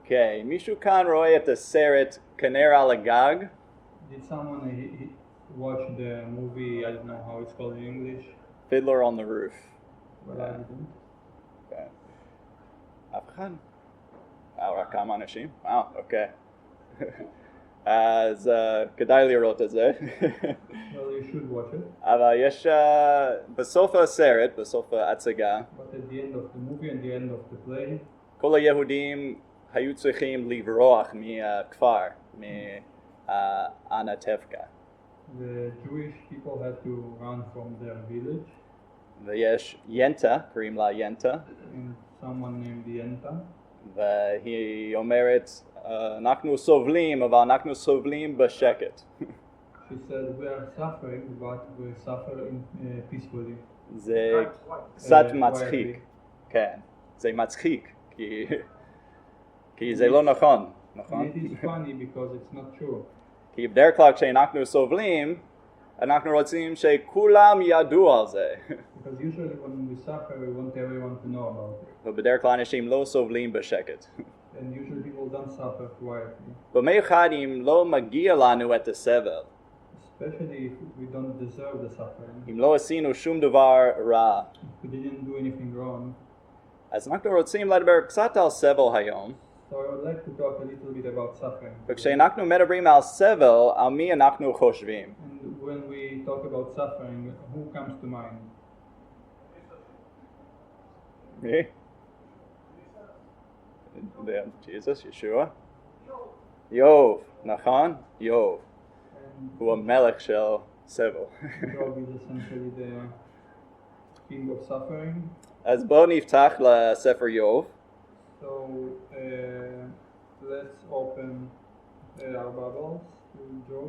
אוקיי, מישהו כאן רואה את הסרט כנר על הגג? Did someone watch the movie, I don't know how it's called in English, Fiddler on the Roof. but I didn't. כן. אף אחד? רק כמה אנשים? אוקיי. אז כדאי לראות את זה. Well, you should watch it. אבל יש בסוף הסרט, בסוף ההצגה, But at the end of the movie and the end of the play, כל היהודים היו צריכים לברוח מהכפר, מאנטבקה. the Jewish people had to run from their village, ויש ינטה, קוראים לה ינטה, and someone named Yenta, והיא אומרת, אנחנו סובלים, אבל אנחנו סובלים בשקט. she said, we are suffering, but we suffer peacefully. זה קצת quietly. מצחיק. כן, זה מצחיק, כי זה לא נכון, נכון? And it is funny because it's not true. כי בדרך כלל כשאנחנו סובלים, אנחנו רוצים שכולם ידעו על זה. Because usually when we suffer, we want everyone to know about it. ובדרך כלל אנשים לא סובלים בשקט. And usually people don't suffer quietly. במיוחד אם לא מגיע לנו את הסבל. Especially if we don't deserve the suffering. אם לא עשינו שום דבר רע. If we didn't do anything wrong. אז אנחנו רוצים לדבר קצת על סבל היום. So I would like to talk a little bit about suffering. וכשאנחנו מדברים על סבל, על מי אנחנו חושבים? And when we talk about suffering, who comes to mind? מי? Jesus, ישוע? איוב, נכון? איוב. And הוא המלך של סבל. Job is essentially the king of suffering. אז בואו נפתח לספר איוב. So let's open our Bibles to Job.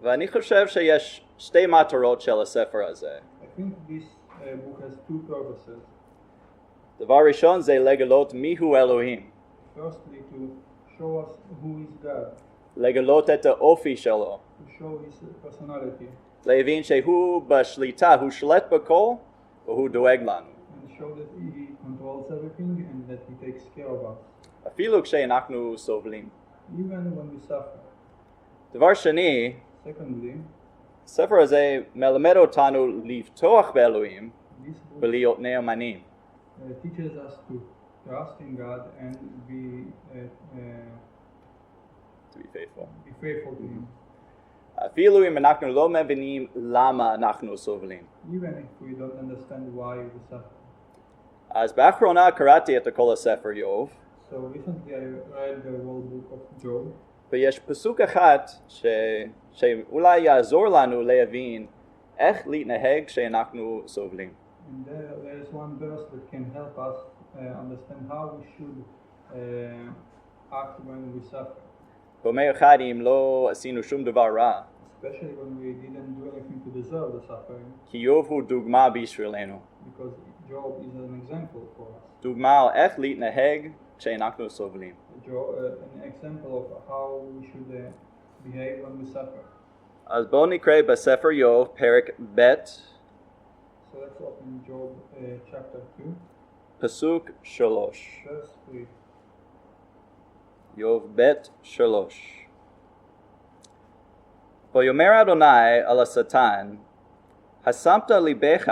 ואני חושב שיש שתי מטרות של הספר הזה. I think this book has two purposes. דבר ראשון זה לגלות מיהו אלוהים. Firstly, to show us who is God, לגלות את האופי שלו. to show his personality, להבין שהוא בשליטה, הוא שולט בכל והוא דואג לנו. and show that he controls everything and that he takes care of us, אפילו כשאנחנו סובלים. even when we suffer. דבר שני, Secondly, הספר הזה מלמד אותנו לבטוח באלוהים this book ולהיות נאמנים. teaches us to trust in God and To be faithful. be faithful to him, אפילו אם אנחנו לא מבינים למה אנחנו סובלים. even if we don't understand why we suffer. אז באחרונה קראתי את כל הספר איוב, So recently I read the whole book of Job, ויש פסוק אחד שאולי יעזור לנו להבין איך להתנהג כשאנחנו סובלים. and there is one verse that can help us understand how we should act when we suffer, במיוחד אם לא עשינו שום דבר רע, especially when we didn't do anything to deserve the suffering, כי איוב הוא דוגמה בשבילנו. because Job is an example for us. דוגמה על איך להתנהג כשאנחנו סובלים. An example of how we should behave when we suffer. אז בואו נקרא בספר איוב פרק ב' So let's open Job chapter 2, פסוק 3. verse 3. איוב ב' 3. ויאמר אדוני אל השטן, השמת ליבך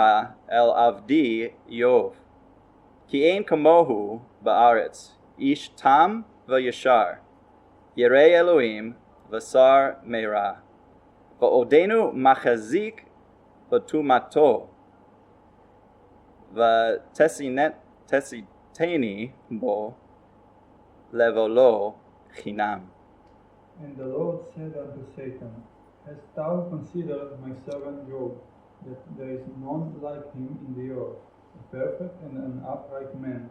אל עבדי איוב, כי אין כמוהו בארץ, איש תם וישר, ירא אלוהים ושר מרע, ועודנו מחזיק בתומתו, ותסיתני בו לבלו חינם. And the Lord said unto Satan, Hast thou considered my servant Job, that there is none like him in the earth, a perfect and an upright man,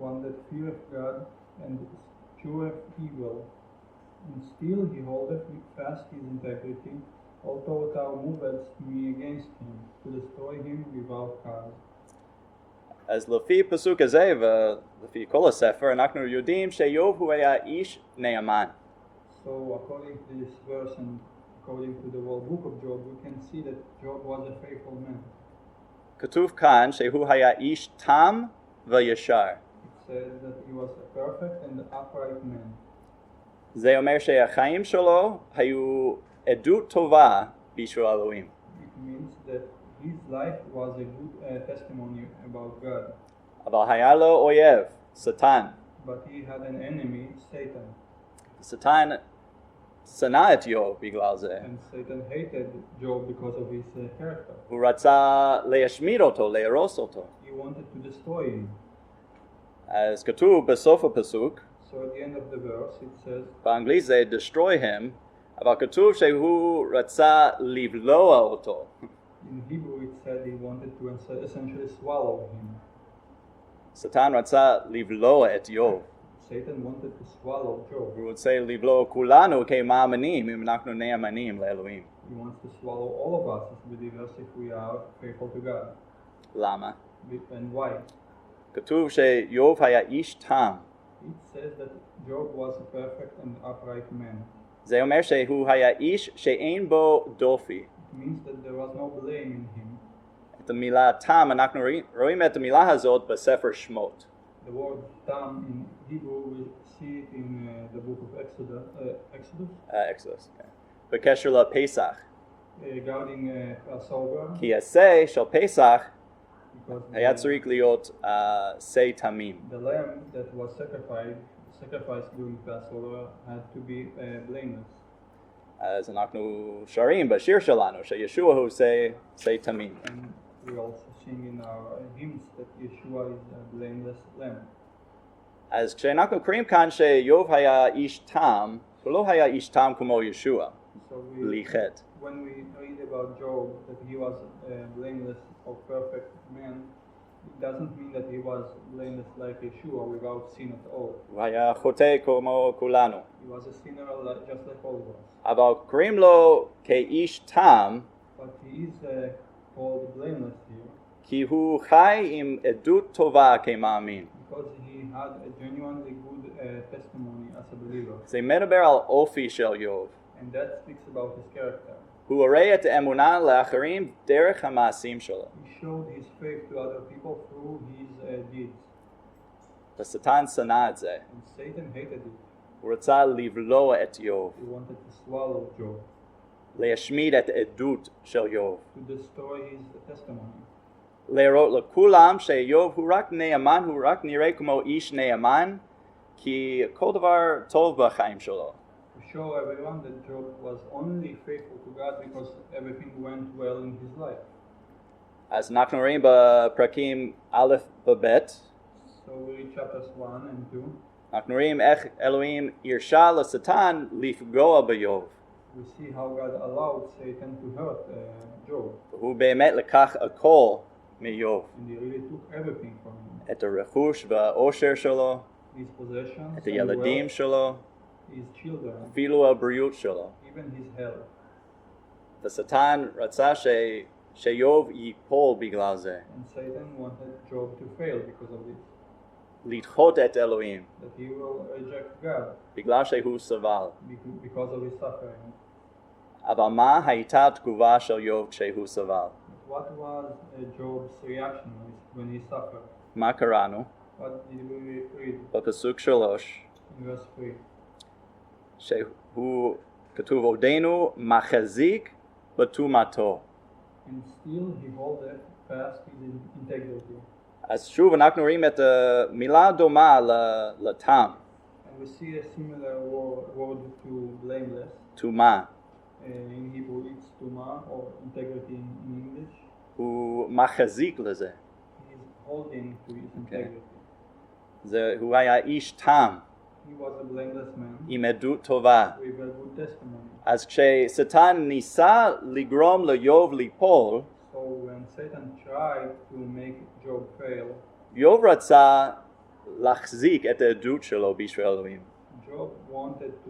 one that feareth God and escheweth evil? And still he holdeth fast his integrity, although thou movest me against him, to destroy him without cause. אז לפי פסוק הזה ולפי כל הספר אנחנו יודעים שאיוב הוא היה איש נאמן. So according to this verse and according to the whole book of Job, we can see that Job was a faithful man. כתוב כאן שהוא היה איש תם וישר. It said that he was a perfect and upright man. זה אומר שהחיים שלו היו עדות טובה בשביל אלוהים. It means that his life was a good testimony about God. אבל היה לו אויב, שטן. But he had an enemy, Satan. שטן שנא את איוב בגלל זה. And Satan hated Job because of his character. הוא רצה להשמיד אותו, להרוס אותו. He wanted to destroy him. אז כתוב בסוף הפסוק, So at the end of the verse it says, באנגלית זה destroy him, אבל כתוב שהוא רצה לבלוע אותו. in Hebrew it said he wanted to essentially swallow him. שטן רצה לבלוע את איוב. Satan wanted to swallow Job. הוא רוצה לבלוע כולנו כמאמינים אם אנחנו נאמנים לאלוהים. He wants to swallow all of us as believers if we are faithful to God. למה? And why? כתוב שאיוב היה איש תם. It says that Job was a perfect and upright man. זה אומר שהוא היה איש שאין בו דופי. It means that there was no blame in him. את המילה תם, אנחנו רואים את המילה הזאת בספר שמות. The word tam in Hebrew, we see it in the book of Exodus. כן. בקשר לפסח. Regarding Passover, כי השא של פסח because היה צריך להיות שא תמים. the lamb that was sacrificed during Passover had to be blameless. אז אנחנו שרים בשיר שלנו שישוע הוא שא תמים. And we also sing in our hymns that Yeshua is a blameless lamb. אז כשאנחנו קוראים כאן שאיוב היה איש תם, הוא לא היה איש תם כמו ישוע, So בלי חטא. when we read about Job that he was a blameless or perfect man, it doesn't mean that he was blameless like Yeshua without sin at all. הוא היה חוטא כמו כולנו. He was a sinner just like all of us. אבל קוראים לו כאיש תם, But he is called blameless here כי הוא חי עם עדות טובה כמאמין. because he had a genuinely good testimony as a believer. זה מדבר על אופי של איוב. And that speaks about his character. הוא הורה את האמונה לאחרים דרך המעשים שלו. He showed his faith to other people through his deeds. השטן שנא את זה. And Satan hated it. הוא רצה לבלוע את איוב, He wanted to swallow Job, להשמיד את העדות של איוב. to destroy his testimony. להראות לכולם שאיוב הוא רק נאמן, הוא רק נראה כמו איש נאמן, כי כל דבר טוב בחיים שלו. To show everyone that Job was only faithful to God because everything went well in his life. אז אנחנו רואים בפרקים א' וב', So we read chapters 1 and 2. אנחנו רואים איך אלוהים הרשה לשטן לפגוע באיוב. We see how God allowed Satan to hurt Job. הוא באמת לקח הכל מאיוב. And he really took everything from him. את הרכוש והעושר שלו, His possessions, את and הילדים wealth, שלו, his children, אפילו הבריאות שלו. even his health. השטן רצה שאיוב ייפול בגלל זה. And Satan wanted Job to fail because of this. לדחות את אלוהים, That he will reject God בגלל שהוא סבל. because of his suffering. אבל מה הייתה התגובה של איוב כשהוא סבל? But what was Job's reaction when he suffered? מה קראנו? What did we read בפסוק 3, in verse 3? שהוא כתוב עודנו מחזיק בתומתו. And still he holdeth fast his integrity. אז שוב אנחנו רואים את המילה דומה לתם, And we see a similar word to blameless. תומה. In Hebrew it's tuma or integrity in English. הוא מחזיק לזה. He's holding to his integrity. הוא היה איש תם, He was a blameless man עם עדות טובה. with a good testimony. אז כששטן ניסה לגרום לאיוב ליפול, So when Satan tried to make Job fail, איוב רצה להחזיק את העדות שלו בשביל אלוהים. Job wanted to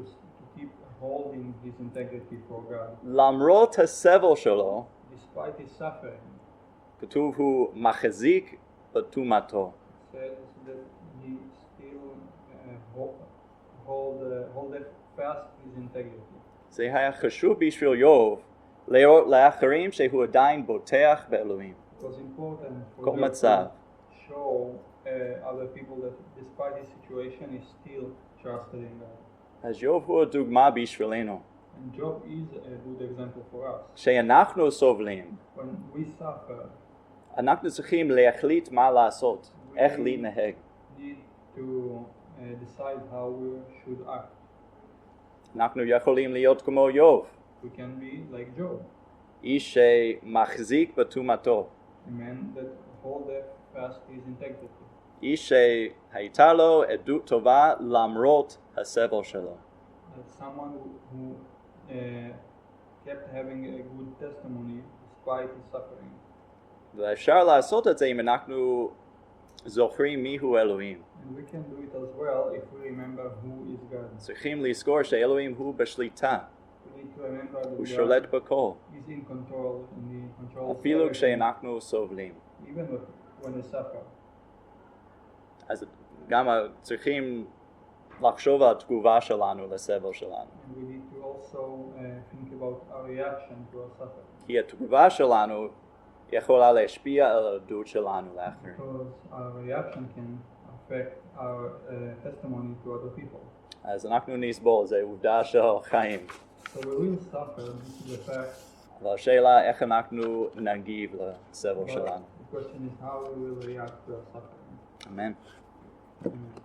keep holding his integrity for God. למרות הסבל שלו, Despite his suffering, כתוב הוא מחזיק בתומתו. it says that he still holdeth fast his integrity. זה היה חשוב בשביל איוב להראות לאחרים שהוא עדיין בוטח באלוהים. It was important for כל Job מצב. to show other people that despite his situation he still trusted in God. אז איוב הוא הדוגמה בשבילנו. And Job is a good example for us. כשאנחנו סובלים, When we suffer, אנחנו צריכים להחליט מה לעשות, איך להתנהג. need to decide how we should act. אנחנו יכולים להיות כמו איוב, We can be like Job, איש שמחזיק בתומתו, a man that hold fast his integrity, איש שהייתה לו עדות טובה למרות הסבל שלו. that someone who kept having a good testimony despite his suffering. ואפשר לעשות את זה אם אנחנו זוכרים מיהו אלוהים. And we can do it as well if we remember who is God. צריכים לזכור שאלוהים הוא בשליטה, We need to remember that הוא God שולט בכל, is in control and he controls אפילו everything, כשאנחנו סובלים. even when we suffer. אז גם צריכים לחשוב על התגובה שלנו לסבל שלנו. And we need to also think about our reaction to our suffering. כי התגובה שלנו יכולה להשפיע על העדות שלנו לאחרים. Because our reaction can affect our testimony to other people. אז אנחנו נסבול, זה עובדה של חיים. So we will suffer, this is a fact. אבל השאלה איך אנחנו נגיב לסבל But שלנו. the question is how we will react to our suffering. אמן. Amen.